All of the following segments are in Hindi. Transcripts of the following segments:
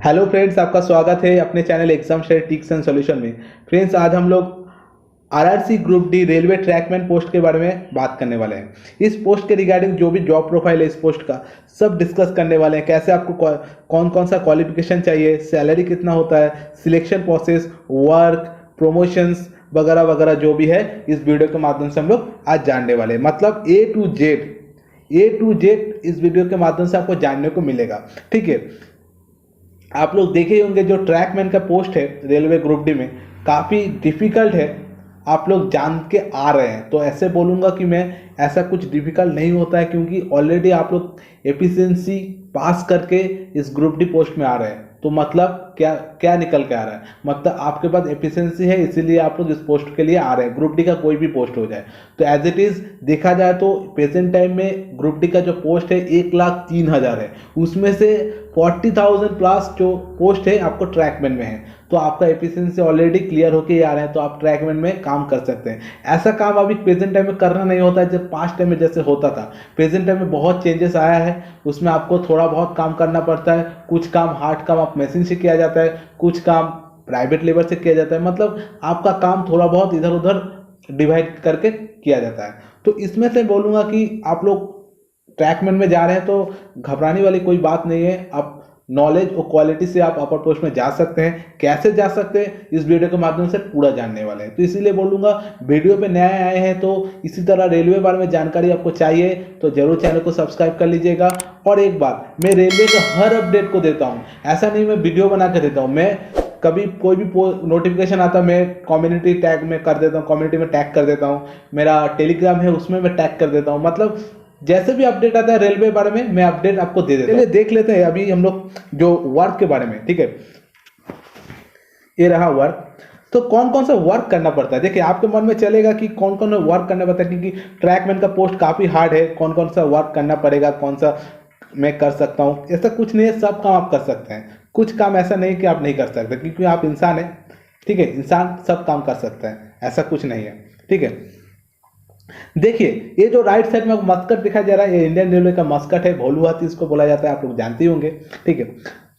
हेलो फ्रेंड्स, आपका स्वागत है अपने channel exam share tips and solution में। फ्रेंड्स, आज हम लोग RRC group D railway trackman post के बारे में बात करने वाले हैं। इस पोस्ट के रिगार्डिंग जो भी जॉब प्रोफाइल है इस पोस्ट का सब डिस्कस करने वाले हैं। कैसे आपको कौन कौन सा क्वालिफिकेशन चाहिए, सैलरी कितना होता है, सिलेक्शन प्रोसेस, वर्क, प्रमोशंस वगैरह वगैरह जो भी है इस वीडियो के माध्यम से हम लोग आज जानने वाले हैं। मतलब ए टू जेड इस वीडियो के माध्यम से आपको जानने को मिलेगा। ठीक है, आप लोग देखे ही होंगे जो ट्रैकमैन का पोस्ट है रेलवे ग्रुप डी में काफ़ी डिफिकल्ट है। आप लोग जान के आ रहे हैं तो ऐसे बोलूँगा कि मैं ऐसा कुछ डिफिकल्ट नहीं होता है, क्योंकि ऑलरेडी आप लोग एफिशिएंसी पास करके इस ग्रुप डी पोस्ट में आ रहे हैं। तो मतलब क्या क्या निकल के आ रहा है, मतलब आपके पास एफिशिएंसी है, इसीलिए आप लोग इस पोस्ट के लिए आ रहे हैं। ग्रुप डी का कोई भी पोस्ट हो जाए तो एज इट इज़ देखा जाए तो प्रेजेंट टाइम में ग्रुप डी का जो पोस्ट है 1,03,000 है, उसमें से 40,000 प्लस जो पोस्ट है आपको ट्रैकमैन में है। तो आपका एफिशिएंसी ऑलरेडी क्लियर होके ही आ रहे हैं, तो आप ट्रैकमैन में काम कर सकते हैं। ऐसा काम अभी प्रेजेंट टाइम में करना नहीं होता है जब पास्ट टाइम में जैसे होता था। प्रेजेंट टाइम में बहुत चेंजेस आया है, उसमें आपको थोड़ा बहुत काम करना पड़ता है। कुछ काम हार्ड काम आप मशीन से किया जाता है, कुछ काम प्राइवेट लेबर से किया जाता है। मतलब आपका काम थोड़ा बहुत इधर उधर डिवाइड करके किया जाता है। तो इसमें से बोलूँगा कि आप लोग ट्रैकमैन में जा रहे हैं तो घबराने वाली कोई बात नहीं है। आप नॉलेज और क्वालिटी से आप अपर पोस्ट में जा सकते हैं। कैसे जा सकते हैं इस वीडियो के माध्यम से पूरा जानने वाले हैं। तो इसीलिए बोलूँगा, वीडियो पे नए आए हैं तो इसी तरह रेलवे बारे में जानकारी आपको चाहिए तो जरूर चैनल को सब्सक्राइब कर लीजिएगा। और एक बात, मैं रेलवे का हर अपडेट को देता हूँ, ऐसा नहीं मैं वीडियो बना के देता हूँ। मैं कभी कोई भी नोटिफिकेशन आता मैं कम्युनिटी टैग में कर देता हूँ, कम्युनिटी में टैग कर देता हूँ। मेरा टेलीग्राम है उसमें मैं टैग कर देता हूँ। मतलब जैसे भी अपडेट आता है रेलवे बारे में मैं अपडेट आपको दे देता हूँ। चलिए देख लेते हैं अभी हम लोग जो वर्क के बारे में। ठीक है, ये रहा वर्क। तो कौन कौन सा वर्क करना पड़ता है, देखिए आपके मन में चलेगा कि कौन कौन वर्क करना पड़ता है, क्योंकि ट्रैकमैन का पोस्ट काफ़ी हार्ड है। कौन कौन सा वर्क करना पड़ेगा, कौन सा मैं कर सकता हूँ, ऐसा कुछ नहीं है। सब काम आप कर सकते हैं। कुछ काम ऐसा नहीं कि आप नहीं कर सकते, क्योंकि आप इंसान हैं। ठीक है, इंसान सब काम कर सकता है, ऐसा कुछ नहीं है। ठीक है, देखिए ये जो राइट साइड में मस्कट दिखाई जा रहा है, ये इंडियन रेलवे का मस्कट है, भोलू हाथी इसको बोला जाता है, आप लोग जानते ही होंगे। ठीक है,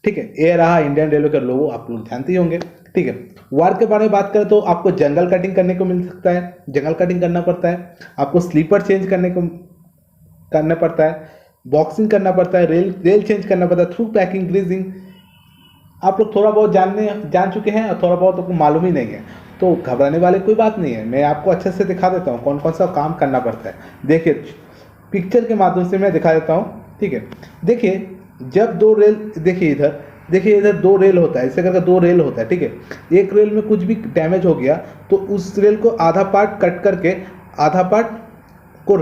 ठीक है, ये रहा इंडियन रेलवे का लोगो, आप लोग जानते ही होंगे। ठीक है, वर्क के बारे में बात करें तो आपको जंगल कटिंग करने को मिल सकता है, जंगल कटिंग करना पड़ता है। आपको स्लीपर चेंज करना पड़ता है, बॉक्सिंग करना पड़ता है, रेल चेंज करना पड़ता है, थ्रू पैकिंग, ग्रीजिंग। आप लोग थोड़ा बहुत जान चुके हैं और थोड़ा बहुत आपको मालूम ही नहीं है, तो घबराने वाली कोई बात नहीं है। मैं आपको अच्छे से दिखा देता हूँ कौन कौन सा काम करना पड़ता है। देखिए पिक्चर के माध्यम से मैं दिखा देता हूँ। ठीक है, देखिए जब दो रेल, देखिए इधर दो रेल होता है, ऐसे करके दो रेल होता है। ठीक है, एक रेल में कुछ भी डैमेज हो गया तो उस रेल को आधा पार्ट कट करके आधा पार्ट को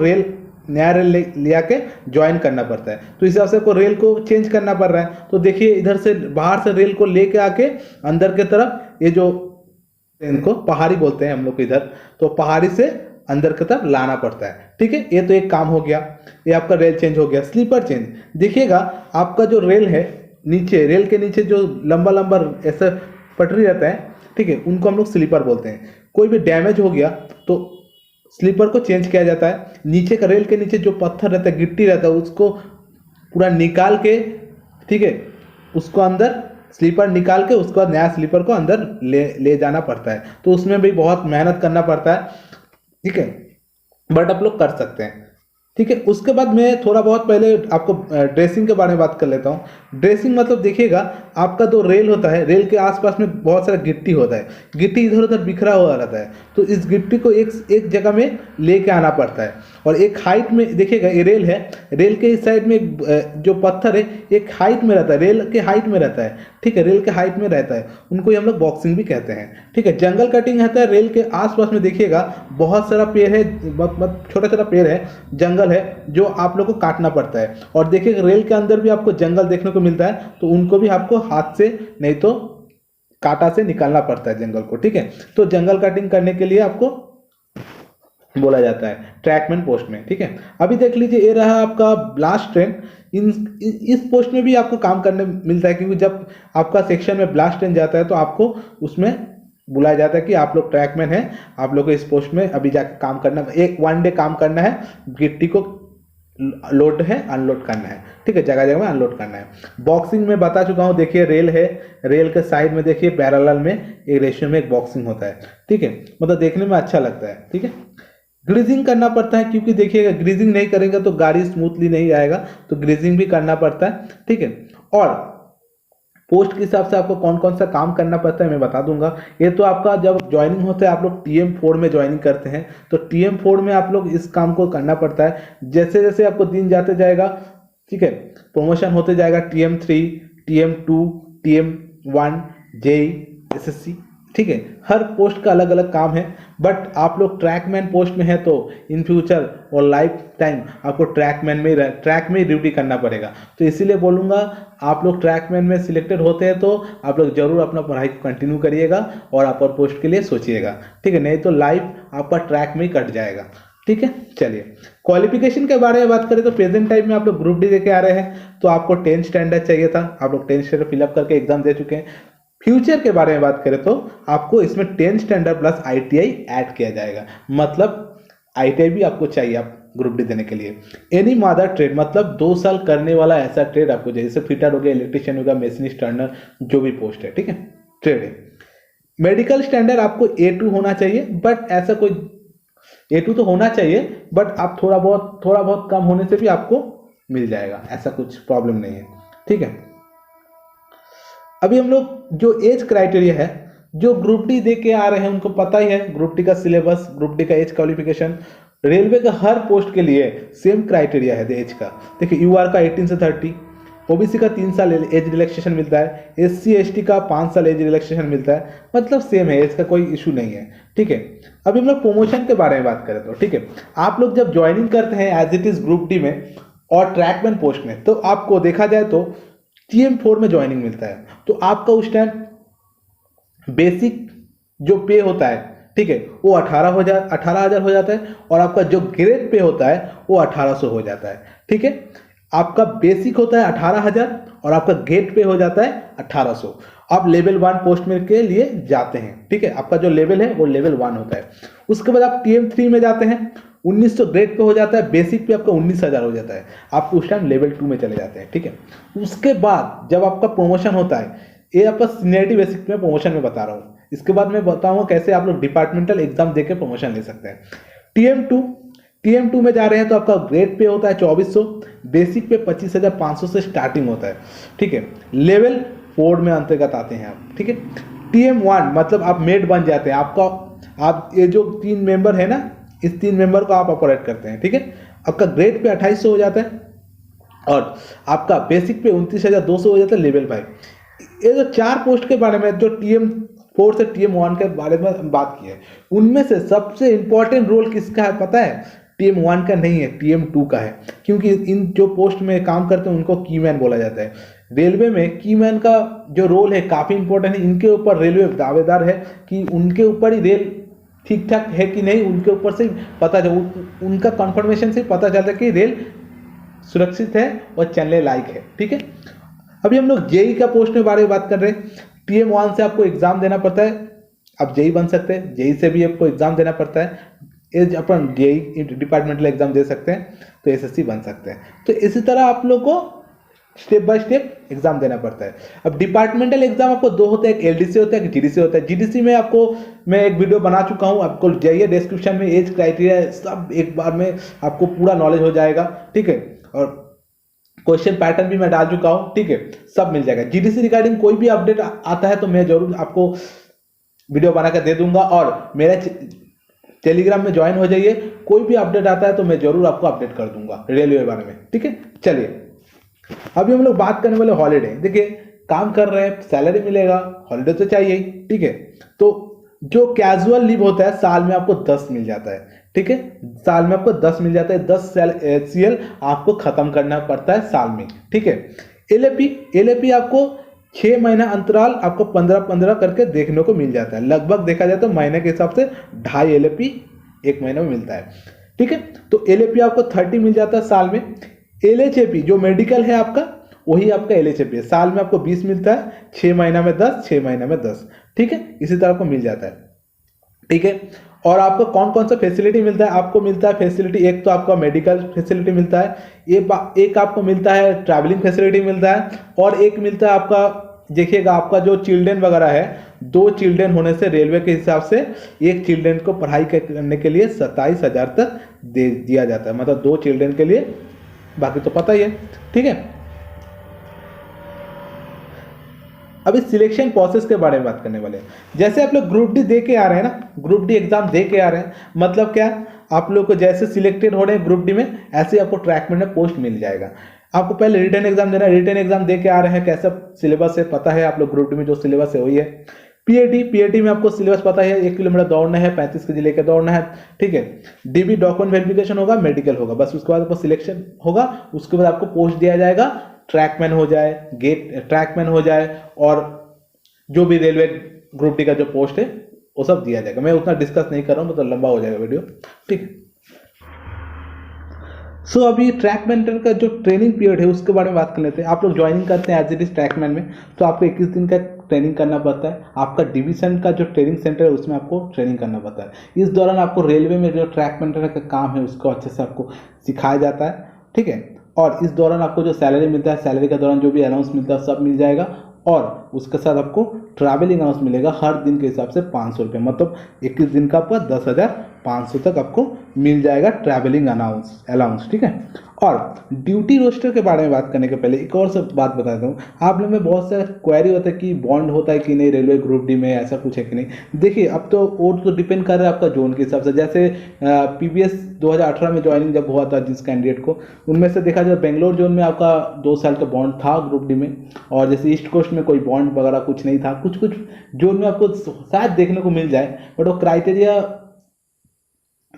नया रेल ले आके ज्वाइन करना पड़ता है। तो इस हिसाब से को रेल को चेंज करना पड़ रहा है। तो देखिए इधर से बाहर से रेल को लेके आके अंदर के तरफ, ये जो इनको पहाड़ी बोलते हैं हम लोग इधर, तो पहाड़ी से अंदर की तरफ लाना पड़ता है। ठीक है, ये तो एक काम हो गया, ये आपका रेल चेंज हो गया। स्लीपर चेंज, देखिएगा आपका जो रेल है नीचे, रेल के नीचे जो लंबा लंबा ऐसा पटरी रहता है, ठीक है, उनको हम लोग स्लीपर बोलते हैं। कोई भी डैमेज हो गया तो स्लीपर को चेंज किया जाता है। नीचे का रेल के नीचे जो पत्थर रहता है, गिट्टी रहता है, उसको पूरा निकाल के, ठीक है, उसको अंदर स्लीपर निकाल के उसके बाद नया स्लीपर को अंदर ले जाना पड़ता है। तो उसमें भी बहुत मेहनत करना पड़ता है। ठीक है, बट आप लोग कर सकते हैं। ठीक है, उसके बाद मैं थोड़ा बहुत पहले आपको ड्रेसिंग के बारे में बात कर लेता हूँ। ड्रेसिंग मतलब देखिएगा आपका जो रेल होता है, रेल के आसपास में बहुत सारा गिट्टी होता है, गिट्टी इधर उधर बिखरा हुआ रहता है। तो इस गिट्टी को एक जगह में लेके आना पड़ता है। और एक हाइट में, देखिएगा ये रेल है, रेल के इस साइड में जो पत्थर है एक हाइट में रहता है, रेल के हाइट में रहता है। ठीक है, रेल के हाइट में रहता है, उनको हम लोग बॉक्सिंग भी कहते हैं। ठीक है, जंगल कटिंग रहता है, रेल के आसपास में देखिएगा बहुत सारा पेड़ है, छोटा छोटा पेड़ है, जंगल है, जो आप लोग को काटना पड़ता है। और देखिए रेल के अंदर भी आपको जंगल देखने को मिलता है, तो उनको भी आपको हाथ से नहीं तो कांटा से निकालना पड़ता है जंगल को। ठीक है, तो जंगल कटिंग करने के लिए आपको बोला जाता है ट्रैकमैन पोस्ट में। ठीक है, अभी देख लीजिए ये रहा आपका ब्लास्ट ट्रेन। इस पोस्ट में भी आपको काम करने मिलता है, क्योंकि जब आपका सेक्शन में ब्लास्ट ट्रेन जाता है तो आपको उसमें बुलाया जाता है कि आप लोग ट्रैकमैन हैं, आप लोग को इस पोस्ट में अभी जाकर काम करना, एक वन डे काम करना है, गिट्टी को लोड है, अनलोड करना है, ठीक है, जगह जगह में अनलोड करना है। बॉक्सिंग में बता चुका हूँ, देखिए रेल है, रेल के साइड में देखिए पैरेलल में एक रेशियो में एक बॉक्सिंग होता है, ठीक है, मतलब देखने में अच्छा लगता है, ठीक है। ग्रीजिंग करना पड़ता है, क्योंकि देखिएगा ग्रीजिंग नहीं करेंगे तो गाड़ी स्मूथली नहीं आएगा, तो ग्रीजिंग भी करना पड़ता है, ठीक है। और पोस्ट के हिसाब से आपको कौन कौन सा काम करना पड़ता है मैं बता दूंगा। ये तो आपका जब ज्वाइनिंग होता है, आप लोग TM4 में ज्वाइनिंग करते हैं, तो TM4 में आप लोग इस काम को करना पड़ता है। जैसे जैसे आपको दिन जाते जाएगा, ठीक है, प्रमोशन होते जाएगा, TM3, TM2, TM1, JEE, SSC, ठीक है, हर पोस्ट का अलग अलग काम है। बट आप लोग ट्रैकमैन पोस्ट में है तो इन फ्यूचर और लाइफ टाइम आपको ट्रैक में ही ड्यूटी करना पड़ेगा। तो इसीलिए बोलूँगा, आप लोग ट्रैकमैन में सिलेक्टेड होते हैं तो आप लोग जरूर अपना पढ़ाई को कंटिन्यू करिएगा और अपर पोस्ट के लिए सोचिएगा, ठीक है, नहीं तो लाइफ आपका ट्रैक में ही कट जाएगा, ठीक है। चलिए क्वालिफिकेशन के बारे में बात करें तो प्रेजेंट टाइम में आप लोग ग्रुप डी देके आ रहे हैं, तो आपको 10th स्टैंडर्ड चाहिए था, आप लोग 10th स्टैंडर्ड फिलअप करके एग्जाम दे चुके हैं। फ्यूचर के बारे में बात करें तो आपको इसमें 10th standard plus ITI add किया जाएगा, मतलब ITI भी आपको चाहिए आप ग्रुप डी देने के लिए। एनी मदर ट्रेड, मतलब 2 साल करने वाला ऐसा ट्रेड आपको चाहिए, जैसे फिटर हो गया, इलेक्ट्रिशियन हो गया, मशीनिस्ट, टर्नर, जो भी पोस्ट है, ठीक है, ट्रेड है। मेडिकल स्टैंडर्ड आपको A2 होना चाहिए, बट ऐसा कोई A2 तो होना चाहिए, बट आप थोड़ा बहुत कम होने से भी आपको मिल जाएगा, ऐसा कुछ प्रॉब्लम नहीं है, ठीक है। अभी हम लोग जो एज क्राइटेरिया है, जो ग्रुप डी दे के आ रहे हैं उनको पता ही है, ग्रुप डी का सिलेबस, ग्रुप डी का एज क्वालिफिकेशन, रेलवे का हर पोस्ट के लिए सेम क्राइटेरिया है एज का। देखिए UR का 18 से 30, OBC का 3 साल एज रिलैक्सेशन मिलता है, SC ST का 5 साल एज रिलैक्सेशन मिलता है, मतलब सेम है, एज का कोई इशू नहीं है, ठीक है। अभी हम लोग प्रमोशन के बारे में बात करें तो, ठीक है, आप लोग जब ज्वाइनिंग करते हैं as it is group D में और ट्रैकमैन पोस्ट में, तो आपको देखा जाए तो TM4 में ज्वाइनिंग मिलता है, तो आपका उस टाइम बेसिक जो पे होता है, ठीक है, वो 18,000 हो जाता है, और आपका जो ग्रेड पे होता है वो 1800 हो जाता है, ठीक है। आपका बेसिक होता है 18,000 और आपका ग्रेड पे हो जाता है 1800। आप लेवल 1 पोस्ट में के लिए जाते हैं, ठीक है, आपका जो लेवल है वो लेवल 1 होता है। उसके बाद आप TM3 में जाते हैं, 1900 ग्रेड पे हो जाता है, बेसिक पे आपका 19,000 हो जाता है, आप उस टाइम लेवल 2 में चले जाते हैं, ठीक है। उसके बाद जब आपका प्रमोशन होता है, ये आपका सीनियरिटी बेसिक में प्रमोशन में बता रहा हूँ, इसके बाद मैं बताऊंगा कैसे आप लोग डिपार्टमेंटल एग्जाम देके प्रमोशन ले सकते हैं। TM2 में जा रहे हैं तो आपका ग्रेड पे होता है 2400, बेसिक पे 25,500 से स्टार्टिंग होता है, ठीक है, लेवल 4 में अंतर्गत आते हैं आप, ठीक है। TM1 मतलब आप मेड बन जाते हैं, आप ये जो 3 मेंबर है ना, इस 3 मेंबर को आप ऑपरेट करते हैं, ठीक है। आपका ग्रेड पे 2800 हो जाता है और आपका बेसिक पे 29,200 हो जाता है, लेवल 5। ये जो 4 पोस्ट के बारे में, जो TM4 से TM1 के बारे में बात की है, उनमें से सबसे इंपॉर्टेंट रोल किसका है पता है? TM1 का नहीं है, TM2 का है, क्योंकि इन जो पोस्ट में काम करते हैं उनको कीमैन बोला जाता है। रेलवे में कीमैन का जो रोल है काफ़ी इंपॉर्टेंट है, इनके ऊपर रेलवे दावेदार है कि उनके ऊपर ही रेल ठीक ठाक है कि नहीं, उनके ऊपर से पता उनका कंफर्मेशन से पता चलता है कि रेल सुरक्षित है और चलने लायक है, ठीक है। अभी हम लोग JEE का पोस्ट में बारे में बात कर रहे हैं। TM1 से आपको एग्जाम देना पड़ता है, आप JEE बन सकते हैं, JEE से भी आपको एग्जाम देना पड़ता है, एज अपन JEE डिपार्टमेंटल एग्जाम दे सकते हैं तो SSC बन सकते हैं। तो इसी तरह आप लोग को स्टेप बाय स्टेप एग्जाम देना पड़ता है। अब डिपार्टमेंटल एग्जाम आपको 2 होते हैं, एक LDC होता है, एक GDC होता है। GDC में आपको मैं एक वीडियो बना चुका हूँ, आपको जाइए डिस्क्रिप्शन में, एज क्राइटेरिया सब एक बार में आपको पूरा नॉलेज हो जाएगा, ठीक है, और क्वेश्चन पैटर्न भी मैं डाल चुका हूँ, ठीक है, सब मिल जाएगा। GDC रिगार्डिंग कोई भी अपडेट आता है तो मैं जरूर आपको वीडियो बनाकर दे दूंगा, और मेरे टेलीग्राम में ज्वाइन हो जाइए, कोई भी अपडेट आता है तो मैं जरूर आपको अपडेट कर दूंगा रेलवे के बारे में, ठीक है। चलिए अभी हम लोग बात करने वाले हॉलीडे। देखिए काम कर रहे हैं, सैलरी मिलेगा, हॉलीडे तो चाहिए ही, ठीक है। तो जो कैजुअल लीव होता है साल में आपको 10 मिल जाता है, ठीक है, साल में आपको 10 मिल जाता है, 10 CL आपको खत्म करना पड़ता है साल में, ठीक है। LAP आपको 6 महीना अंतराल आपको 15-15 करके देखने को मिल जाता है, लगभग देखा जाए तो महीने के हिसाब से 2.5 LAP एक महीने में मिलता है, ठीक है। तो LAP आपको 30 मिल जाता है साल में। LHAP जो मेडिकल है आपका, वही आपका LHAP है, साल में आपको 20 मिलता है, 6 महीना में 10, 6 महीना में 10, ठीक है, इसी तरह आपको मिल जाता है, ठीक है। और आपको कौन कौन सा फैसिलिटी मिलता है? आपको मिलता है फैसिलिटी, एक तो आपका मेडिकल फैसिलिटी मिलता है, एक आपको मिलता है ट्रैवलिंग फैसिलिटी मिलता है, और एक मिलता है आपका, देखिएगा आपका जो चिल्ड्रेन वगैरह है, 2 चिल्ड्रेन होने से रेलवे के हिसाब से एक चिल्ड्रेन को पढ़ाई करने के लिए 27,000 तक दे दिया जाता है, मतलब 2 चिल्ड्रेन के लिए, बाकी तो पता ही है, ठीक है। अभी सिलेक्शन प्रोसेस के बारे में बात करने वाले हैं। जैसे आप लोग ग्रुप डी दे के आ रहे हैं ना, ग्रुप डी एग्जाम दे के आ रहे हैं, मतलब क्या, आप लोग को जैसे सिलेक्टेड हो रहे हैं ग्रुप डी में, ऐसे आपको ट्रैकमैन में पोस्ट मिल जाएगा। आपको पहले रिटन एग्जाम देना है, रिटन एग्जाम दे के आ रहे हैं, कैसा सिलेबस है पता है, आप लोग ग्रुप डी में जो सिलेबस है वही है। पीएटी में आपको सिलेबस पता है, 1 किलोमीटर दौड़ना है, 35 केजी लेकर दौड़ना है, ठीक है। डीबी डॉक्यूमेंट वेरिफिकेशन होगा, मेडिकल होगा, बस उसके बाद आपको सिलेक्शन होगा, उसके बाद आपको पोस्ट दिया जाएगा, ट्रैकमैन हो जाए, गेट ट्रैकमैन हो जाए, और जो भी रेलवे ग्रुप डी का जो पोस्ट है वो सब दिया जाएगा। मैं उतना डिस्कस नहीं कर रहा हूँ, मतलब लंबा हो जाएगा वीडियो, ठीक है। सो अभी ट्रैकमैन का जो ट्रेनिंग पीरियड है उसके बारे में बात कर लेते हैं। आप लोग ज्वाइनिंग करते हैं एज इट इज ट्रैकमैन में, तो आपको 21 दिन का ट्रेनिंग करना पड़ता है। आपका डिवीजन का जो ट्रेनिंग सेंटर है उसमें आपको ट्रेनिंग करना पड़ता है। इस दौरान आपको रेलवे में जो ट्रैकमैन का काम है उसको अच्छे से आपको सिखाया जाता है, ठीक है। और इस दौरान आपको जो सैलरी मिलता है, सैलरी के दौरान जो भी अलाउंस मिलता है सब मिल जाएगा, और उसके साथ आपको ट्रैवलिंग अलाउंस मिलेगा हर दिन के हिसाब से 500 रुपये, मतलब 21 दिन का आपका 10,500 तक आपको मिल जाएगा ट्रैवलिंग अलाउंस, ठीक है। और ड्यूटी रोस्टर के बारे में बात करने के पहले एक और सब बात बताता हूँ। आप लोग में बहुत सारा क्वेरी होता है कि बॉन्ड होता है कि नहीं रेलवे ग्रुप डी में, ऐसा कुछ है कि नहीं। देखिए अब तो वो तो डिपेंड कर रहा है आपका जोन के हिसाब से। जैसे पीबीएस 2018 में ज्वाइनिंग जब हुआ था जिस कैंडिडेट को, उनमें से देखा जाए बेंगलोर जोन में आपका 2 साल का बॉन्ड था ग्रुप डी में, और जैसे ईस्ट कोस्ट में कोई बॉन्ड वगैरह कुछ नहीं था। कुछ कुछ जोन में आपको शायद देखने को मिल जाए, बट वो क्राइटेरिया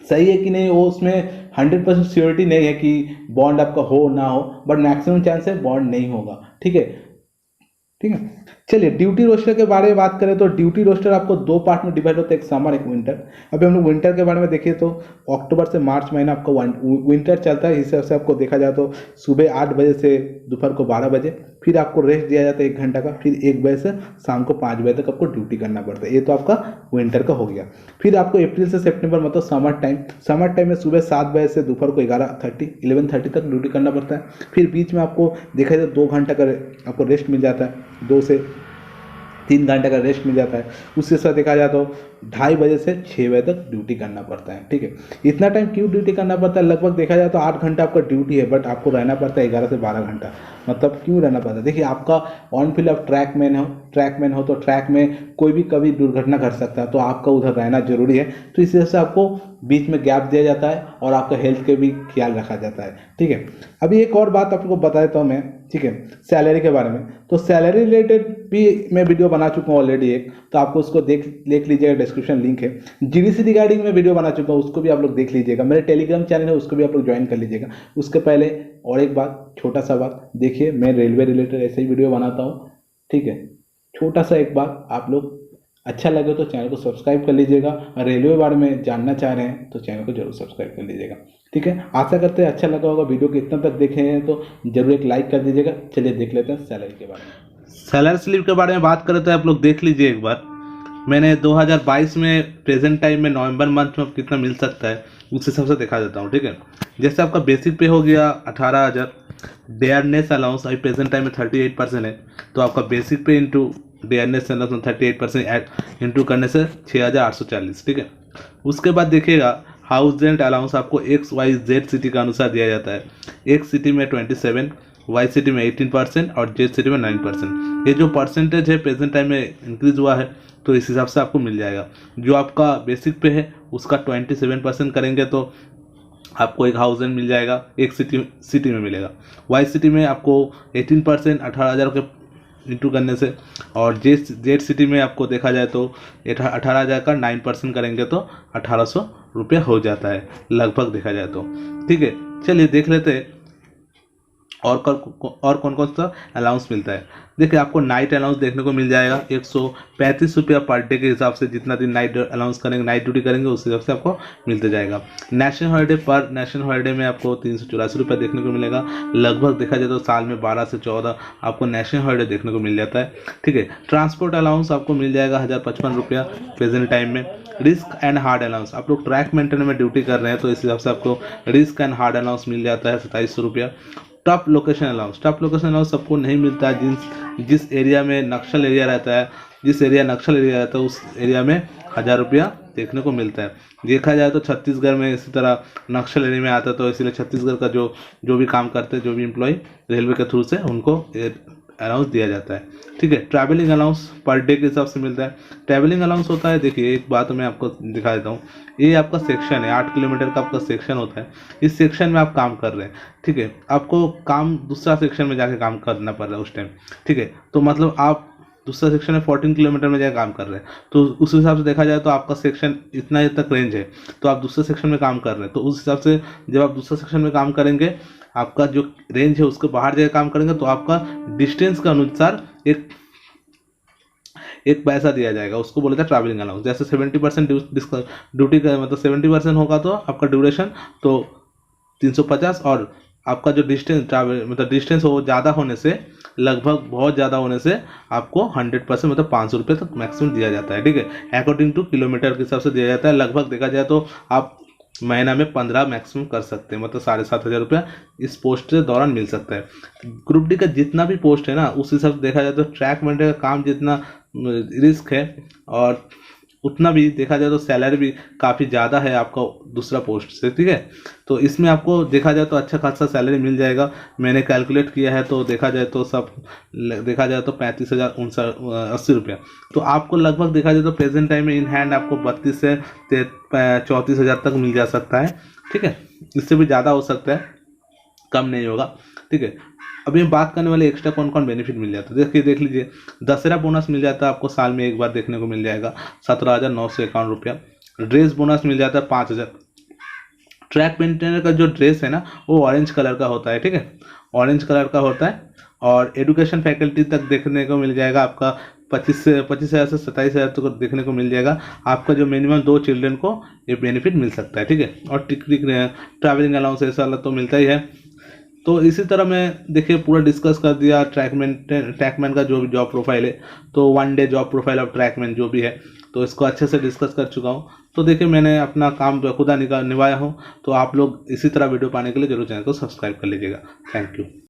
सही है कि नहीं वो उसमें 100% श्योरिटी नहीं है कि बॉन्ड आपका हो ना हो, बट मैक्सिमम चांस है बॉन्ड नहीं होगा, ठीक है, ठीक है। चलिए ड्यूटी रोस्टर के बारे में बात करें तो ड्यूटी रोस्टर आपको 2 पार्ट में डिवाइड होता है, एक समर एक विंटर। अभी हम लोग विंटर के बारे में देखिए तो अक्टूबर से मार्च महीना आपका विंटर चलता है। इस हिसाब से आपको देखा जाए तो सुबह 8 बजे से दोपहर को 12 बजे, फिर आपको रेस्ट दिया जाता है 1 घंटा का, फिर 1 बजे से शाम को 5 बजे तक आपको ड्यूटी करना पड़ता है। ये तो आपका विंटर का हो गया। फिर आपको अप्रैल से सितंबर मतलब समर टाइम में सुबह 7 बजे से दोपहर को 11:30 तक ड्यूटी करना पड़ता है। फिर बीच में आपको देखा जाए 2 घंटा का आपको रेस्ट मिल जाता है, 2 से 3 घंटे का रेस्ट मिल जाता है। उसके साथ देखा जाए तो 2:30 बजे से 6 बजे तक ड्यूटी करना पड़ता है, ठीक है। इतना टाइम क्यों ड्यूटी करना पड़ता है? लगभग देखा जाए तो 8 घंटा आपका ड्यूटी है, बट आपको रहना पड़ता है 11 से 12 घंटा। मतलब क्यों रहना पड़ता है? देखिए आपका ऑन फील्ड आप ट्रैकमैन हो तो ट्रैक में कोई भी कभी दुर्घटना घट सकता है, तो आपका उधर रहना जरूरी है। तो इस वजह से आपको बीच में गैप दिया जाता है और आपका हेल्थ के भी ख्याल रखा जाता है, ठीक है। अभी एक और बात आपको बता देता हूँ मैं, ठीक है, सैलरी के बारे में। तो सैलरी रिलेटेड भी मैं वीडियो बना चुका हूँ ऑलरेडी एक, तो आपको उसको देख लीजिएगा, डिस्क्रिप्शन लिंक है। जीडीसी रिगार्डिंग में वीडियो बना चुका हूँ, उसको भी आप लोग देख लीजिएगा। मेरे टेलीग्राम चैनल है, उसको भी आप लोग ज्वाइन कर लीजिएगा। उसके पहले और एक बात, छोटा सा बात, देखिए मैं रेलवे रिलेटेड ऐसे ही वीडियो बनाता हूँ, ठीक है। छोटा सा एक बात, आप लोग अच्छा लगे तो चैनल को सब्सक्राइब कर लीजिएगा, और रेलवे बारे में जानना चाह रहे हैं तो चैनल को जरूर सब्सक्राइब कर लीजिएगा, ठीक है। आशा करते हैं अच्छा लगा होगा। वीडियो को इतना तक देखे हैं तो जरूर एक लाइक कर दीजिएगा। चलिए देख लेते हैं सैलरी के बारे में। सैलरी स्लिप के बारे में बात करें तो आप लोग देख लीजिए एक बार। मैंने 2022 में प्रेजेंट टाइम में नवंबर मंथ में कितना मिल सकता है उस हिसाब से दिखा देता हूँ, ठीक है। जैसे आपका बेसिक पे हो गया 18,000, डेयरनेस अलाउंस अभी प्रेजेंट टाइम में 38% है, तो आपका बेसिक पे इंटू डेयरनेस अलाउंस 38% इंटू करने से 6,840, ठीक है। उसके बाद देखिएगा हाउस रेंट अलाउंस आपको XYZ सिटी का अनुसार दिया जाता है। एक सिटी में 27, वाई सिटी में 18% और जेड सिटी में 9%। ये जो परसेंटेज है प्रेजेंट टाइम में इंक्रीज हुआ है, तो इस हिसाब से आपको मिल जाएगा। जो आपका बेसिक पे है उसका 27% करेंगे तो आपको एक हाउस रेंट मिल जाएगा, एक सिटी में मिलेगा। वाई सिटी में आपको 18% 18,000 के इंटू करने से, और जेड सिटी में आपको देखा जाए तो 18,000 का 9% करेंगे तो 1,800 रुपये हो जाता है लगभग देखा जाए तो, ठीक है। चलिए देख लेते हैं और कौन कौन सा अलाउंस मिलता है। देखिए आपको नाइट अलाउंस देखने को मिल जाएगा 135 रुपया पर डे के हिसाब से। जितना दिन नाइट अलाउंस करेंगे, नाइट ड्यूटी करेंगे, उस हिसाब से आपको मिलते जाएगा। नेशनल हॉलीडे में आपको 384 रुपये देखने को मिलेगा। लगभग देखा जाए तो साल में 12 से 14 आपको नेशनल हॉलीडे देखने को मिल जाता है, ठीक है। ट्रांसपोर्ट अलाउंस आपको मिल जाएगा 1,055 रुपया प्रेजेंट टाइम में। रिस्क एंड हार्ड अलाउंस, आप लोग ट्रैक मेंटेन में ड्यूटी कर रहे हैं तो इस हिसाब से आपको रिस्क एंड हार्ड अलाउंस मिल जाता है 2700 रुपया। Top location allowance, top location allowance सबको नहीं मिलता है, जिस एरिया में नक्सल एरिया रहता है, जिस एरिया नक्सल एरिया रहता है उस एरिया में 1000 रुपया देखने को मिलता है। देखा जाए तो छत्तीसगढ़ में इसी तरह नक्सल एरिया में आता है, तो इसलिए छत्तीसगढ़ का जो भी काम करते हैं, जो भी एम्प्लॉय रेलवे के थ्रू से, उनको अलाउंस दिया जाता है। ठीक है, ट्रैवलिंग अलाउंस पर डे के हिसाब से मिलता है। ट्रैवलिंग अलाउंस होता है, देखिए एक बात मैं आपको दिखा देता हूँ, ये आपका सेक्शन है, 8 किलोमीटर का आपका सेक्शन होता है। इस सेक्शन में आप काम कर रहे हैं, ठीक है, आपको काम दूसरा सेक्शन में जाके काम करना पड़ रहा है उस टाइम, ठीक है, तो मतलब आप दूसरा सेक्शन में 14 किलोमीटर में जाके काम कर रहे हैं, तो उस हिसाब से देखा जाए तो आपका सेक्शन इतना तक रेंज है, तो आप दूसरे सेक्शन में काम कर रहे हैं, तो उस हिसाब से जब आप दूसरे सेक्शन में काम करेंगे, आपका जो रेंज है उसके बाहर जाकर काम करेंगे, तो आपका डिस्टेंस के अनुसार एक पैसा दिया जाएगा, उसको बोलते हैं ट्रैवलिंग अलाउंस। जैसे 70% ड्यूटी का मतलब 70% होगा तो आपका ड्यूरेशन तो 350, और आपका जो डिस्टेंस ट्रैवल मतलब डिस्टेंस हो ज़्यादा होने से, लगभग बहुत ज़्यादा होने से आपको 100% मतलब 500 रुपये तक मैक्सिमम दिया जाता है। ठीक है, अकॉर्डिंग टू किलोमीटर के हिसाब से दिया जाता है। लगभग देखा जाए तो आप महीना में 15 मैक्सिमम कर सकते हैं, मतलब 7500 रुपया इस पोस्ट के दौरान मिल सकता है। ग्रुप डी का जितना भी पोस्ट है ना, उस हिसाब से देखा जाए तो ट्रैक मेंटेन का काम जितना रिस्क है, और उतना भी देखा जाए तो सैलरी भी काफ़ी ज़्यादा है आपका दूसरा पोस्ट से। ठीक है, तो इसमें आपको देखा जाए तो अच्छा खासा सैलरी मिल जाएगा। मैंने कैलकुलेट किया है तो देखा जाए तो 35,80 रुपया, तो आपको लगभग देखा जाए तो प्रेजेंट टाइम में इन हैंड आपको 32 से 34 हज़ार तक मिल जा सकता है। ठीक है, इससे भी ज़्यादा हो सकता है, कम नहीं होगा। ठीक है, अभी हम बात करने वाले एक्स्ट्रा कौन कौन बेनिफिट मिल जाता है। देख लीजिए, दशहरा बोनस मिल जाता है आपको, साल में एक बार देखने को मिल जाएगा 17,951 रुपया। ड्रेस बोनस मिल जाता है 5,000। ट्रैक मेंटेनर का जो ड्रेस है ना, वो ऑरेंज कलर का होता है। ठीक है, ऑरेंज कलर का होता है, और एजुकेशन फैकल्टी तक देखने को मिल जाएगा आपका 25,000 से 27,000 तक देखने को मिल जाएगा। आपका जो मिनिमम 2 चिल्ड्रन को ये बेनिफिट मिल सकता है। ठीक है, और ट्रैवलिंग अलाउंस ऐसा वाला तो मिलता ही है। तो इसी तरह मैं देखिए पूरा डिस्कस कर दिया ट्रैकमैन का जो भी जॉब प्रोफाइल है, तो 1 day job profile of trackman जो भी है, तो इसको अच्छे से डिस्कस कर चुका हूँ। तो देखिए मैंने अपना काम बखुदा निभाया हूँ। तो आप लोग इसी तरह वीडियो पाने के लिए जरूर चैनल को सब्सक्राइब कर लीजिएगा। Thank you.